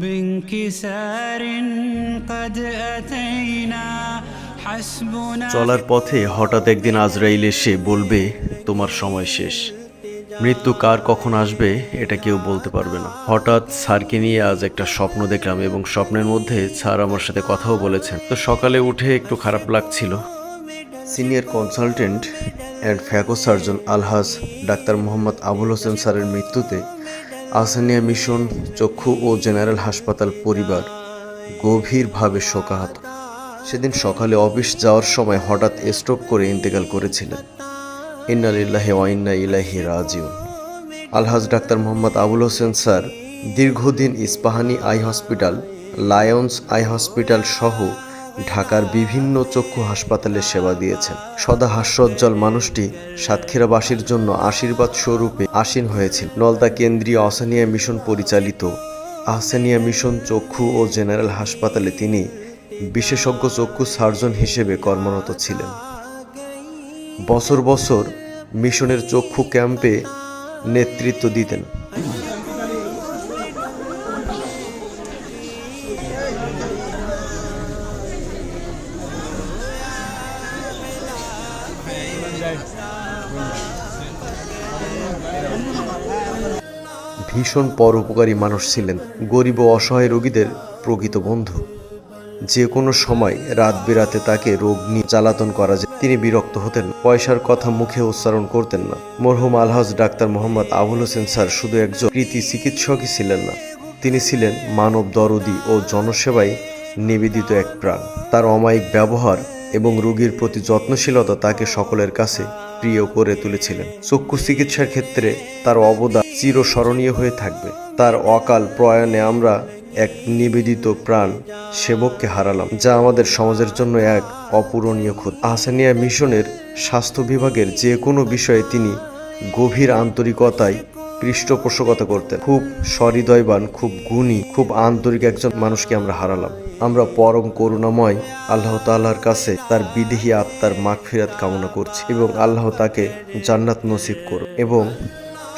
بانكسار قد أتينا حسبنا। চলার পথে হঠাৎ একদিন আজরাইল এসে বলবে, তোমার সময় শেষ। মৃত্যু কার কখন আসবে এটা কেউ বলতে পারবে না। হঠাৎ স্যারকে নিয়ে আজ একটা স্বপ্ন দেখলাম এবং স্বপ্নের মধ্যে স্যার আমার সাথে কথাও বলেছেন। তো সকালে উঠে একটু খারাপ লাগছিল। Senior consultant and phaco surgeon Alhaj doctor Mohammad Abul Hossain স্যারের মৃত্যুতে আহসানিয়া মিশন, চক্ষু ও জেনারেল হাসপাতাল পরিবার গভীরভাবে শোকাহত। সেদিন সকালে অফিস যাওয়ার সময় হঠাৎ স্ট্রোক করে ইন্তেকাল করেছিলেন। ইন্না লিল্লাহি ওয়া ইন্না ইলাইহি রাজিউন। আলহাজ ডাক্তার মোহাম্মদ আবুল হোসেন স্যার দীর্ঘদিন Ispahani eye hospital, Lions eye hospital সহ ঢাকার বিভিন্ন চক্ষু হাসপাতালে সেবা দিয়েছেন। সদা হাস্যোজ্জ্বল মানুষটি সাতক্ষীরাবাসীর জন্য আশীর্বাদ স্বরূপে আসীন হয়েছিল। নলতা কেন্দ্রীয় আহসানিয়া মিশন পরিচালিত আহসানিয়া মিশন চক্ষু ও জেনারেল হাসপাতালে তিনি বিশেষজ্ঞ চক্ষু সার্জন হিসেবে কর্মরত ছিলেন। বছর বছর মিশনের চক্ষু ক্যাম্পে নেতৃত্ব দিতেন। ভীষণ পরোপকারী মানুষ ছিলেন, গরিব ও অসহায় রোগীদের প্রকৃত বন্ধু। যে কোনো সময় রাত বিরাতে তাকে রোগ নিয়ে জ্বালাতন করা যায়, তিনি বিরক্ত হতেন না, পয়সার কথা মুখে উচ্চারণ করতেন না। মরহুম আলহাজ ডাক্তার মোহাম্মদ আবুল হোসেন স্যার শুধু একজন কৃতি চিকিৎসকই ছিলেন না, তিনি ছিলেন মানব দরদি ও জনসেবায় নিবেদিত এক প্রাণ। তার অমায়িক ব্যবহার এবং রোগীর প্রতি যত্নশীলতা তাকে সকলের কাছে প্রিয় করে তুলেছিলেন। চক্ষু চিকিৎসার ক্ষেত্রে তার অবদান চিরস্মরণীয় হয়ে থাকবে। তার অকাল প্রয়াণে আমরা এক নিবেদিত প্রাণ সেবককে হারালাম, যা আমাদের সমাজের জন্য এক অপূরণীয় ক্ষতি। আহসানিয়া মিশনের স্বাস্থ্য বিভাগের যে কোনো বিষয়ে তিনি গভীর আন্তরিকতায় পৃষ্ঠপোষকতা করতেন। খুব সহৃদয়বান, খুব গুণী, খুব আন্তরিক একজন মানুষকে আমরা হারালাম। আমরা পরম করুণাময় আল্লাহ তাআলার কাছে তার বিদেহী আত্মার মাগফিরাত কামনা করছি এবং আল্লাহ তাকে জান্নাত নসিব করুন, এবং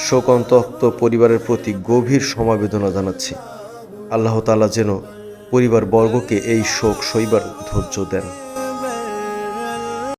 শোকন্তপ্ত পরিবারের প্রতি গভীর সমবেদনা জানাচ্ছি। আল্লাহ তাআলা যেন পরিবারবর্গকে এই শোক সইবার ধৈর্য দেন।